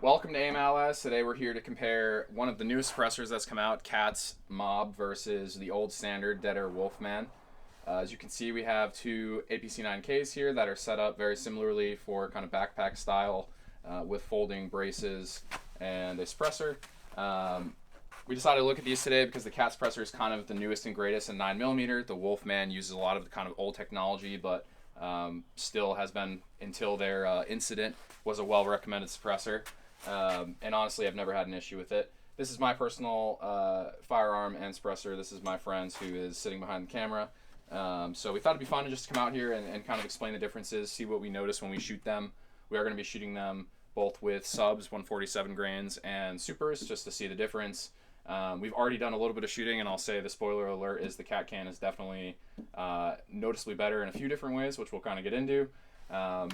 Welcome to AIM Allies. Today we're here to compare one of the newest suppressors that's come out, Cat's Mob versus the old standard Dead Air Wolfman. As you can see, we have two APC9Ks here that are set up very similarly for kind of backpack style with folding braces and a suppressor. We decided to look at these today because the Cat suppressor is kind of the newest and greatest in 9mm. The Wolfman uses a lot of the kind of old technology, but still has been, until their incident, was a well-recommended suppressor. And honestly, I've never had an issue with it. This is my personal firearm and suppressor. This is my friend's, who is sitting behind the camera. So we thought it'd be fun to just come out here and kind of explain the differences, see what we notice when we shoot them. We are going to be shooting them both with subs, 147 grains, and supers, just to see the difference. We've already done a little bit of shooting, and I'll say the spoiler alert is the Cat can is definitely noticeably better in a few different ways, which we'll kind of get into.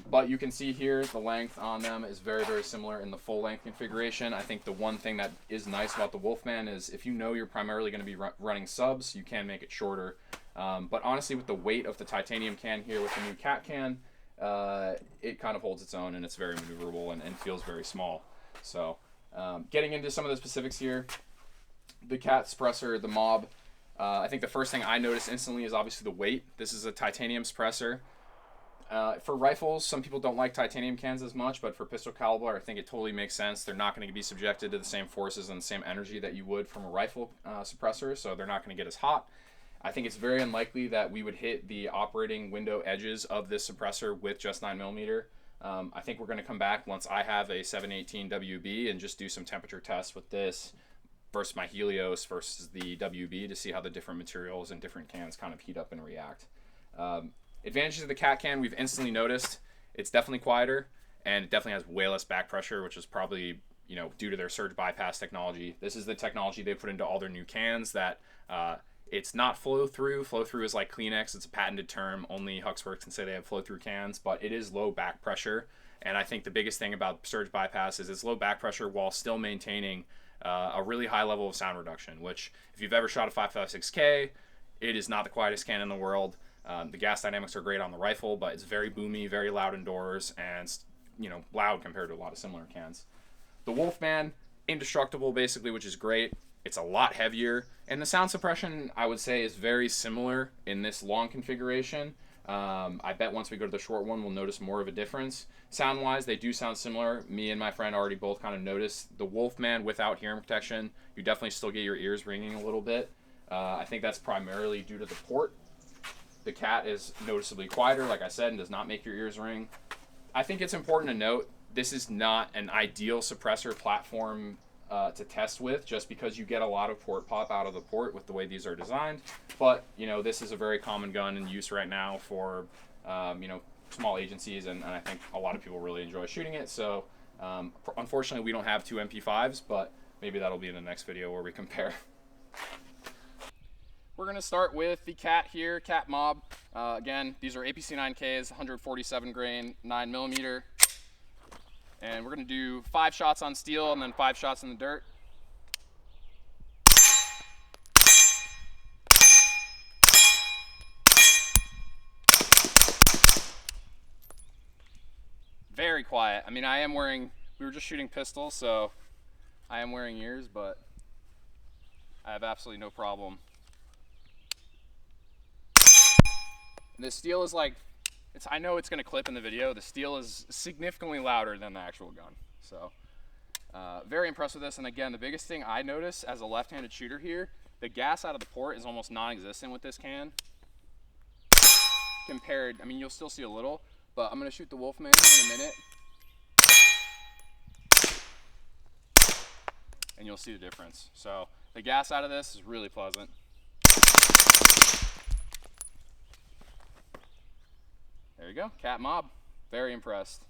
But you can see here the length on them is very, very similar in the full length configuration. I think the one thing that is nice about the Wolfman is if you know you're primarily going to be running subs, you can make it shorter. But honestly, with the weight of the titanium can here with the new Cat can, it kind of holds its own, and it's very maneuverable and feels very small. So getting into some of the specifics here, the Cat suppressor, the Mob, I think the first thing I noticed instantly is obviously the weight. This is a titanium suppressor. For rifles, some people don't like titanium cans as much, but for pistol caliber, I think it totally makes sense. They're not going to be subjected to the same forces and the same energy that you would from a rifle suppressor, so they're not going to get as hot. I think it's very unlikely that we would hit the operating window edges of this suppressor with just 9mm. I think we're going to come back once I have a 718 WB and just do some temperature tests with this versus my Helios versus the WB to see how the different materials and different cans kind of heat up and react. Advantages of the Cat can, we've instantly noticed. It's definitely quieter, and it definitely has way less back pressure, which is probably, due to their surge bypass technology. This is the technology they put into all their new cans that it's not flow through. Flow through is like Kleenex. It's a patented term. Only Huxworks can say they have flow through cans, but it is low back pressure. And I think the biggest thing about surge bypass is it's low back pressure while still maintaining a really high level of sound reduction, which if you've ever shot a 5.56K, it is not the quietest can in the world. The gas dynamics are great on the rifle, but it's very boomy, very loud indoors, and loud compared to a lot of similar cans. The Wolfman, indestructible basically, which is great. It's a lot heavier, and the sound suppression, I would say, is very similar in this long configuration. I bet once we go to the short one, we'll notice more of a difference. Sound-wise, they do sound similar. Me and my friend already both kind of noticed the Wolfman without hearing protection. You definitely still get your ears ringing a little bit. I think that's primarily due to the port. The Cat is noticeably quieter, like I said, and does not make your ears ring. I think it's important to note this is not an ideal suppressor platform to test with, just because you get a lot of port pop out of the port with the way these are designed. But this is a very common gun in use right now for small agencies, and I think a lot of people really enjoy shooting it. So unfortunately, we don't have two MP5s, but maybe that'll be in the next video where we compare. We're going to start with the Cat here, Cat Mob. Again, these are APC9Ks, 147 grain, 9mm. And we're going to do 5 shots on steel and then 5 shots in the dirt. Very quiet. I mean, we were just shooting pistols, so I am wearing ears, but I have absolutely no problem. The steel is I know it's going to clip in the video. The steel is significantly louder than the actual gun. So, very impressed with this. And again, the biggest thing I notice as a left-handed shooter here, the gas out of the port is almost non-existent with this can. Compared, I mean, you'll still see a little, but I'm going to shoot the Wolfman here in a minute. And you'll see the difference. So, the gas out of this is really pleasant. There you go, Cat Mob. Very impressed.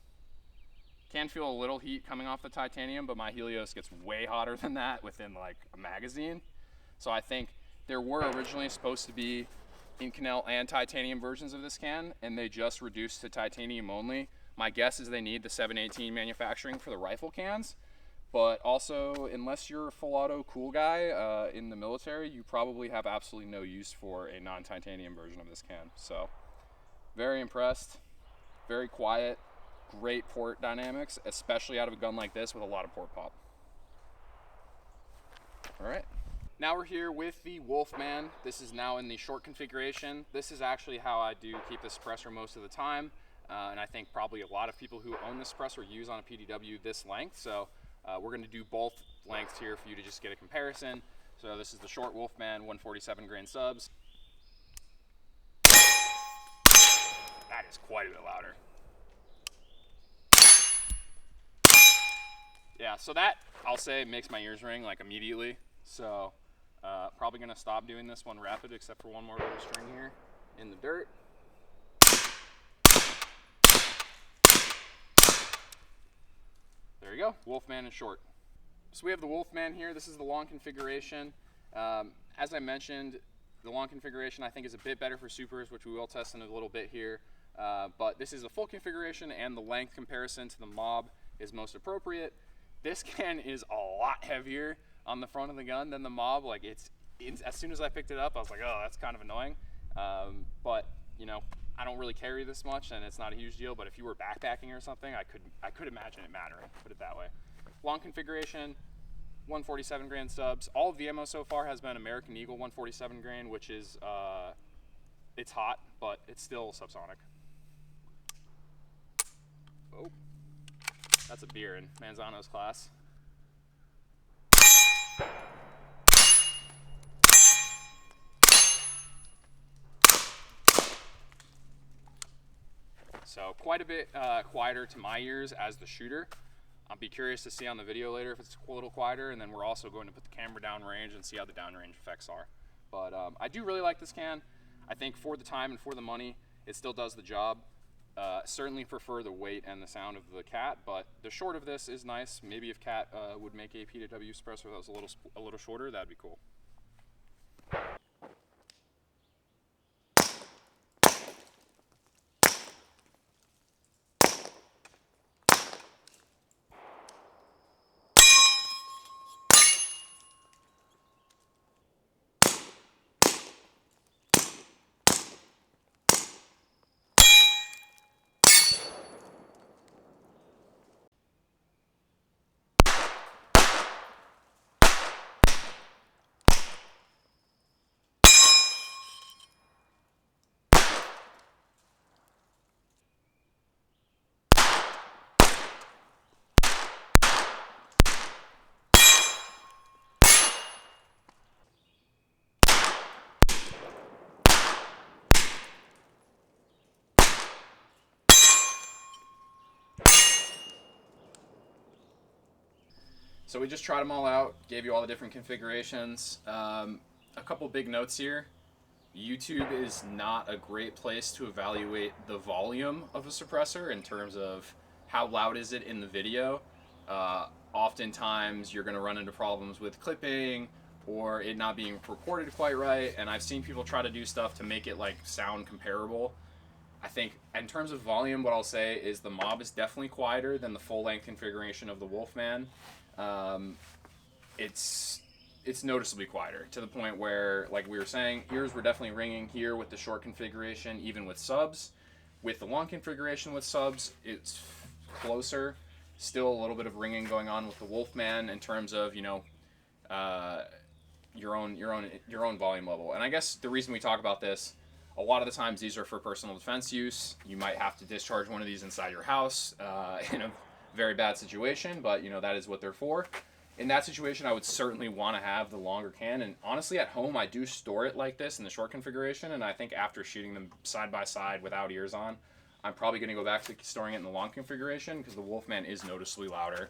Can feel a little heat coming off the titanium, but my Helios gets way hotter than that within like a magazine. So I think there were originally supposed to be Inconel and titanium versions of this can, and they just reduced to titanium only. My guess is they need the 718 manufacturing for the rifle cans, but also unless you're a full auto cool guy in the military, you probably have absolutely no use for a non-titanium version of this can. So very impressed, very quiet. great port dynamics, especially out of a gun like this with a lot of port pop. All right. Now we're here with the Wolfman. This is now in the short configuration. This is actually how I do keep the suppressor most of the time. And I think probably a lot of people who own this suppressor use on a PDW this length. So we're gonna do both lengths here for you to just get a comparison. So this is the short Wolfman 147 grain subs. That is quite a bit louder. Yeah, so that, I'll say, makes my ears ring like immediately. So probably gonna stop doing this one rapid except for one more little string here in the dirt. There you go, Wolfman in short. So we have the Wolfman here. This is the long configuration. As I mentioned, the long configuration I think is a bit better for supers, which we will test in a little bit here. But this is the full configuration, and the length comparison to the Mob is most appropriate. This can is a lot heavier on the front of the gun than the Mob. Like it's as soon as I picked it up, I was like, oh, that's kind of annoying. But you know, I don't really carry this much, and it's not a huge deal. But if you were backpacking or something, I could imagine it mattering. Put it that way. Long configuration, 147 grain subs. All of the ammo so far has been American Eagle 147 grain, which is it's hot, but it's still subsonic. Oh, that's a beer in Manzano's class. So quite a bit quieter to my ears as the shooter. I'll be curious to see on the video later if it's a little quieter, and then we're also going to put the camera downrange and see how the downrange effects are. But I do really like this can. I think for the time and for the money, it still does the job. Certainly prefer the weight and the sound of the Cat, but the short of this is nice. Maybe if Cat would make a PW suppressor that was a little shorter, that'd be cool. So we just tried them all out, gave you all the different configurations. A couple big notes here. YouTube is not a great place to evaluate the volume of a suppressor in terms of how loud is it in the video. Oftentimes you're going to run into problems with clipping or it not being recorded quite right, and I've seen people try to do stuff to make it like sound comparable. I think in terms of volume, what I'll say is the Mob is definitely quieter than the full length configuration of the Wolfman. It's noticeably quieter to the point where, like we were saying, ears were definitely ringing here with the short configuration, even with subs. With the long configuration with subs, it's closer. Still a little bit of ringing going on with the Wolfman in terms of, you know, your own volume level. And I guess the reason we talk about this, a lot of the times these are for personal defense use. You might have to discharge one of these inside your house in a very bad situation, but you know, that is what they're for. In that situation, I would certainly want to have the longer can, and honestly at home I do store it like this in the short configuration, and I think after shooting them side by side without ears on, I'm probably going to go back to storing it in the long configuration because the Wolfman is noticeably louder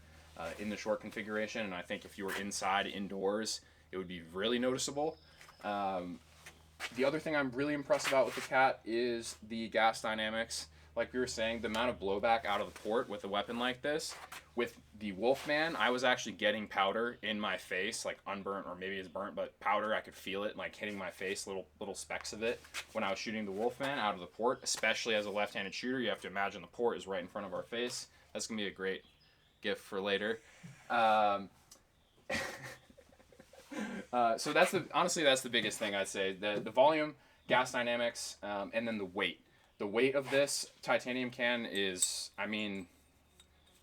in the short configuration, and I think if you were inside, indoors, it would be really noticeable. The other thing I'm really impressed about with the Cat is the gas dynamics. Like we were saying, the amount of blowback out of the port with a weapon like this. With the Wolfman, I was actually getting powder in my face, like unburnt, or maybe it's burnt, but powder, I could feel it like hitting my face, little specks of it when I was shooting the Wolfman out of the port, especially as a left-handed shooter. You have to imagine the port is right in front of our face. That's going to be a great gift for later. So honestly, that's the biggest thing I'd say. The volume, gas dynamics, and then the weight. The weight of this titanium can is, I mean,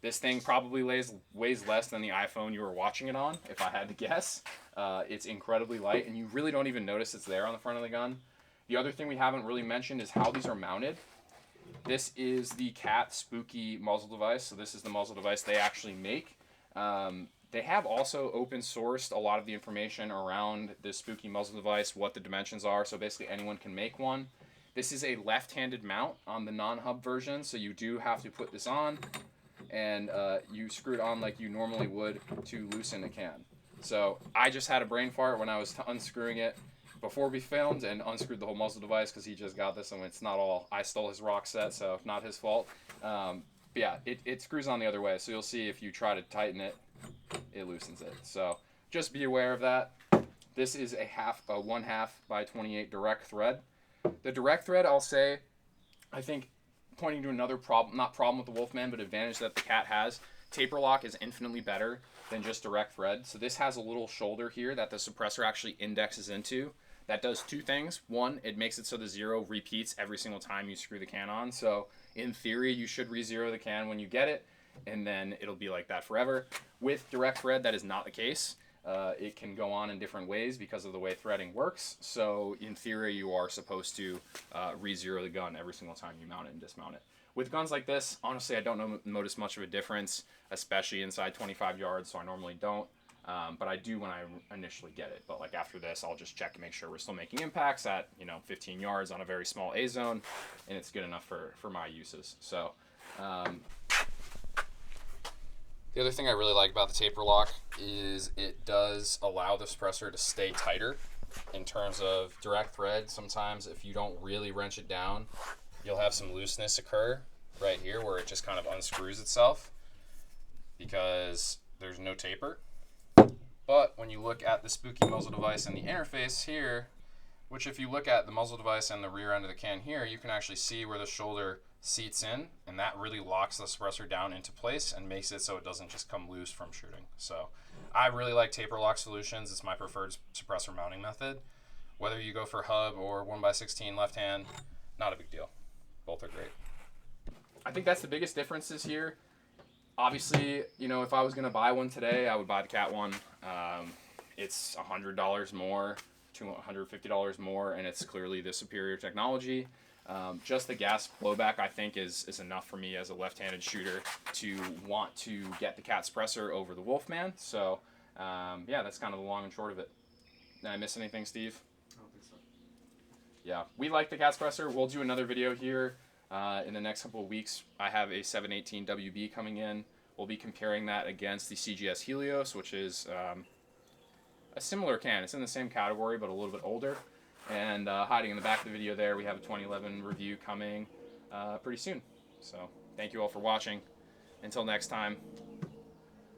this thing probably weighs less than the iPhone you were watching it on, if I had to guess. It's incredibly light, and you really don't even notice it's there on the front of the gun. The other thing we haven't really mentioned is how these are mounted. This is the Cat Spooky muzzle device, so this is the muzzle device they actually make. They have also open sourced a lot of the information around this Spooky muzzle device, what the dimensions are, so basically anyone can make one. This is a left-handed mount on the non-hub version, so you do have to put this on, and you screw it on like you normally would to loosen a can. So I just had a brain fart when I was unscrewing it before we filmed and unscrewed the whole muzzle device because he just got this, and it's not all, I stole his rock set, so not his fault. But yeah, it screws on the other way, so you'll see if you try to tighten it, it loosens it. So just be aware of that. This is a 1/2 by 28 direct thread. The direct thread, I'll say, I think, pointing to another problem, not problem with the Wolfman, but advantage that the Cat has, taper lock is infinitely better than just direct thread. So this has a little shoulder here that the suppressor actually indexes into. That does two things. One, it makes it so the zero repeats every single time you screw the can on. So in theory, you should re-zero the can when you get it, and then it'll be like that forever. With direct thread, that is not the case. It can go on in different ways because of the way threading works. So in theory, you are supposed to re-zero the gun every single time you mount it and dismount it. With guns like this, honestly, I don't notice much of a difference, especially inside 25 yards, so I normally don't. But I do when I initially get it. But like after this, I'll just check and make sure we're still making impacts at 15 yards on a very small A zone, and it's good enough for my uses. So the other thing I really like about the taper lock is it does allow the suppressor to stay tighter. In terms of direct thread, sometimes if you don't really wrench it down, you'll have some looseness occur right here where it just kind of unscrews itself because there's no taper. But when you look at the Spooky muzzle device and the interface here, which if you look at the muzzle device and the rear end of the can here, you can actually see where the shoulder seats in, and that really locks the suppressor down into place and makes it so it doesn't just come loose from shooting. So I really like taper lock solutions. It's my preferred suppressor mounting method. Whether you go for hub or 1x16 left hand, not a big deal. Both are great. I think that's the biggest differences here. Obviously, if I was going to buy one today, I would buy the Cat one. It's $100 more, $250 more, and it's clearly the superior technology. Just the gas blowback, I think, is enough for me as a left-handed shooter to want to get the Cat suppressor over the Wolfman. So, yeah, that's kind of the long and short of it. Did I miss anything, Steve? I don't think so. Yeah, we like the Cat suppressor. We'll do another video here in the next couple of weeks. I have a 718 WB coming in. We'll be comparing that against the CGS Helios, which is a similar can. It's in the same category, but a little bit older. And hiding in the back of the video there, we have a 2011 review coming pretty soon. So thank you all for watching. Until next time,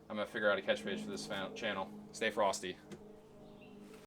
I'm going to figure out a catchphrase for this channel. Stay frosty.